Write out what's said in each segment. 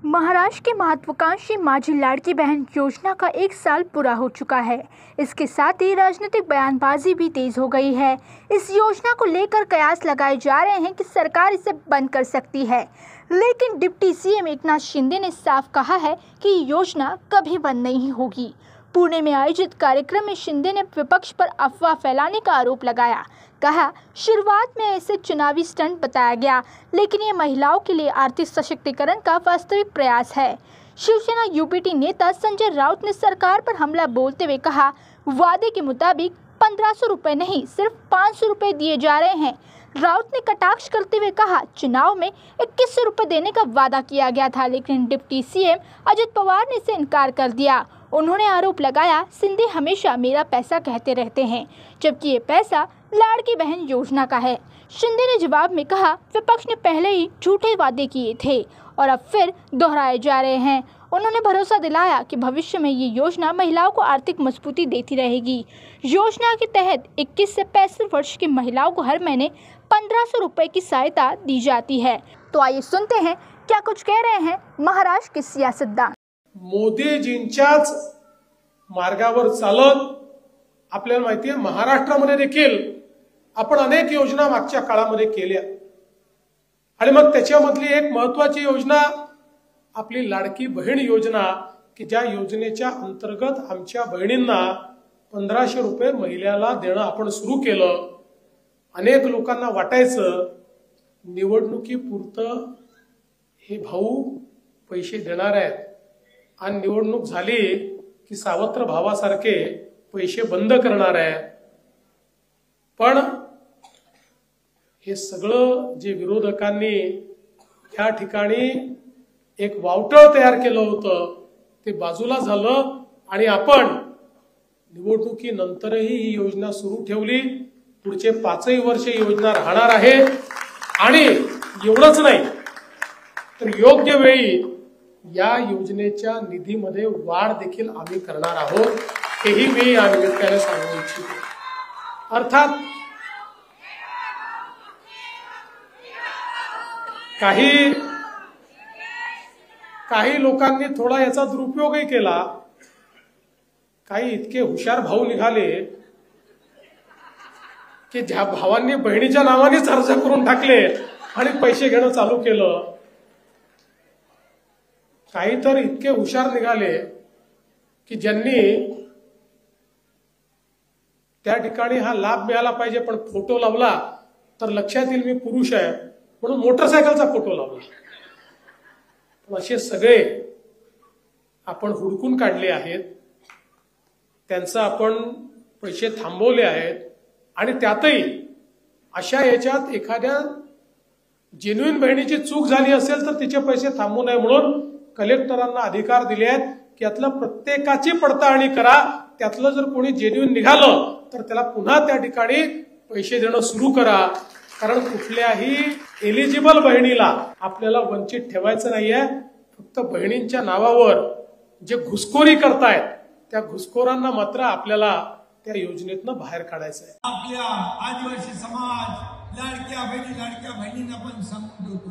महाराष्ट्र की महत्वाकांक्षी माझी लाड़की बहन योजना का 1 साल पूरा हो चुका है। इसके साथ ही राजनीतिक बयानबाजी भी तेज हो गई है। इस योजना को लेकर कयास लगाए जा रहे हैं कि सरकार इसे बंद कर सकती है, लेकिन डिप्टी सीएम एकनाथ शिंदे ने साफ कहा है कि योजना कभी बंद नहीं होगी। पुणे में आयोजित कार्यक्रम में शिंदे ने विपक्ष पर अफवाह फैलाने का आरोप लगाया। कहा, शुरुआत में इसे चुनावी स्टंट बताया गया, लेकिन ये महिलाओं के लिए आर्थिक सशक्तिकरण का वास्तविक प्रयास है। शिवसेना यूपीटी नेता संजय राउत ने सरकार पर हमला बोलते हुए कहा, वादे के मुताबिक 1500 रुपये नहीं, सिर्फ 500 रुपये दिए जा रहे हैं। राउत ने कटाक्ष करते हुए कहा, चुनाव में 2100 रुपये देने का वादा किया गया था, लेकिन डिप्टी सीएम अजित पवार ने इसे इनकार कर दिया। उन्होंने आरोप लगाया, शिंदे हमेशा मेरा पैसा कहते रहते हैं, जबकि ये पैसा लाड़की बहन योजना का है। शिंदे ने जवाब में कहा, विपक्ष ने पहले ही झूठे वादे किए थे और अब फिर दोहराए जा रहे हैं। उन्होंने भरोसा दिलाया कि भविष्य में ये योजना महिलाओं को आर्थिक मजबूती देती रहेगी। योजना के तहत 21 से 65 वर्ष की महिलाओं को हर महीने 1500 रुपये की सहायता दी जाती है। तो आइए सुनते हैं क्या कुछ कह रहे हैं महाराष्ट्र के सियासतदान। मोदीजींच्याच मार्गावर चालत आपल्याला माहिती आहे, महाराष्ट्रामध्ये देखील आपण अनेक योजना मागच्या काळामध्ये केल्या आणि मग त्याच्यामधली एक महत्त्वाची योजना आपली लाडकी बहीण योजना, की ज्या योजनेच्या अंतर्गत आमच्या बहिणींना 1500 रुपये महिन्याला देणं आपण सुरू केलं। अनेक लोकांना वाटायचं निवडणुकीपुरतं हे भाऊ पैसे देणार आहेत आणि निवडणूक झाली की सावत्र भावासारखे पैसे बंद करणार आहेत। पण हे सगळं जे विरोधकांनी या ठिकाणी एक वावटळ तयार केलं होतं ते बाजूला झालं आणि आपण निवडणुकीनंतरही ही योजना सुरू ठेवली। पुढचे 5ही वर्ष योजना राहणार आहे आणि एवढंच नाही तर योग्य वेळी या योजनेच्या निधीमध्ये वाढ देखील आम्ही करणार आहोत, हेही मी या निमित्ताने सांगू इच्छितो। अर्थात काही लोकांनी थोडा याचा दुरुपयोगही केला। काही इतके हुशार भाऊ निघाले की ज्या भावांनी बहिणीच्या नावानेच अर्ज करून टाकले आणि पैसे घेणं चालू केलं। काही तर इतके हुशार निघाले की ज्यांनी त्या ठिकाणी हा लाभ मिळाला पाहिजे पण फोटो लावला तर लक्षात येईल मी पुरुष आहे म्हणून मोटरसायकलचा फोटो लावला। असे सगळे आपण हुडकून काढले आहेत, त्यांचा आपण पैसे थांबवले आहेत आणि त्यातही अशा याच्यात एखाद्या जेन्युइन बहिणीची चूक झाली असेल तर तिचे पैसे थांबवू नये म्हणून कलेक्टरांना अधिकार दिले आहेत की यातलं प्रत्येकाची पडताळणी करा। त्यातलं जर कोणी जेन्युइन निघालं तर त्याला पुन्हा त्या ठिकाणी पैसे देणं सुरू करा, कारण कुठल्याही एलिजिबल बहिणीला आपल्याला वंचित ठेवायचं नाहीये। फक्त बहिणींच्या नावावर जे घुसखोरी करतायत त्या घुसखोरांना मात्र आपल्याला त्या योजनेतनं बाहेर काढायचं आहे। आपल्या आदिवासी समाज लाडक्या बहिणींना पण सांगून ठेवतो,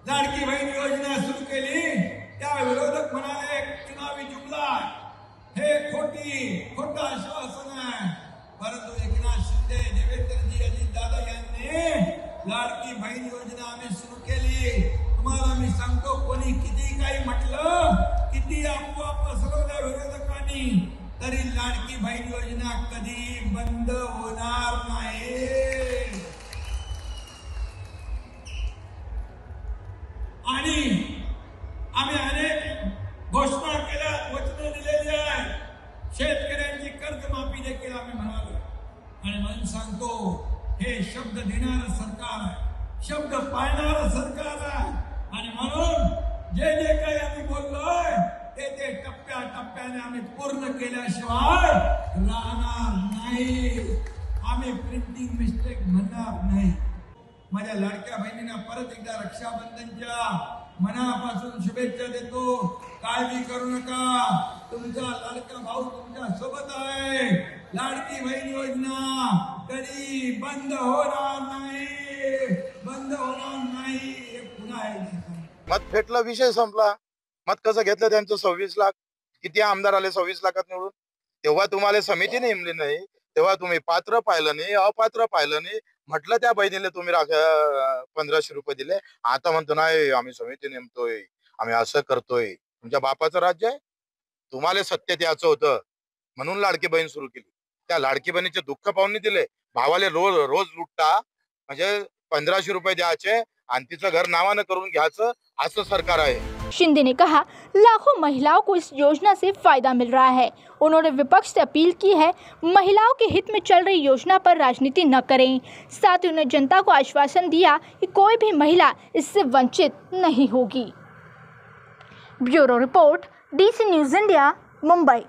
लाडकी बहीण योजना सुरू केली त्या विरोधक म्हणाले चुनावी जुमला हे खोटं आश्वासन आहे, परंतु एकनाथ शिंदे, देवेंद्रजी, अजितदादा यांनी लाडकी बहीण योजना आम्ही सुरू केली। तुम्हाला मी सांगतो, कोणी किती काही म्हटलं, किती अफवा पसरवल्या विरोधकांनी, तरी लाडकी बहीण योजना कधी बंद होणार नाही। आणि आम्ही अनेक घोषणा केल्या, वचनं दिलेली आहे। शेतकऱ्यांची कर्जमाफी देखील आम्ही म्हणालो आणि म्हणून सांगतो, हे शब्द देणारं सरकार आहे, शब्द पाळणारं सरकार आहे आणि म्हणून जे काही आम्ही बोललोय ते टप्प्याटप्प्याने आम्ही पूर्ण केल्याशिवाय राहणार नाही। आम्ही प्रिंटिंग मिस्टेक म्हणणार नाही। माझ्या लाडक्या बहिणींना परत एकदा रक्षाबंधनच्या मनापासून शुभेच्छा देतो। काळजी करू नका, तुमचा लाडका भाऊ तुमच्या सोबत आहे। लाडकी बहीण योजना कधी बंद होणार नाही, बंद होणार नाही। हे पुन्हा एकदा मत फेटला, विषय संपला। मत कसं घेतलं त्यांचं 26 लाख? किती आमदार आले 26 लाखात निवडून? तेव्हा तुम्हाला समिती नेमली नाही, तेव्हा तुम्ही पात्र पाहिलं नाही, अपात्र पाहिलं नाही. म्हटलं त्या बहिणीला तुम्ही 1500 रुपये दिले. आता म्हणतो नाही आम्ही समिती नेमतोय, आम्ही असं करतोय. तुमच्या बापाचं राज्य आहे. तुम्हाला सत्तेत यायचं होतं म्हणून लाडकी बहीण सुरू केली. त्या लाडकी बहिणीचे दुःख पाहून दिले. भावाले रोज रोज लुटता, म्हणजे 1500 रुपये द्यायचे आणि तिचं घर नावानं करून घ्यायचं, असं सरकार आहे. शिंदे ने कहा लाखों महिलाओं को इस योजना से फायदा मिल रहा है। उन्होंने विपक्ष से अपील की है महिलाओं के हित में चल रही योजना पर राजनीति न करें। साथ ही उन्होंने जनता को आश्वासन दिया कि कोई भी महिला इससे वंचित नहीं होगी। Bureau report, DC news India, Mumbai.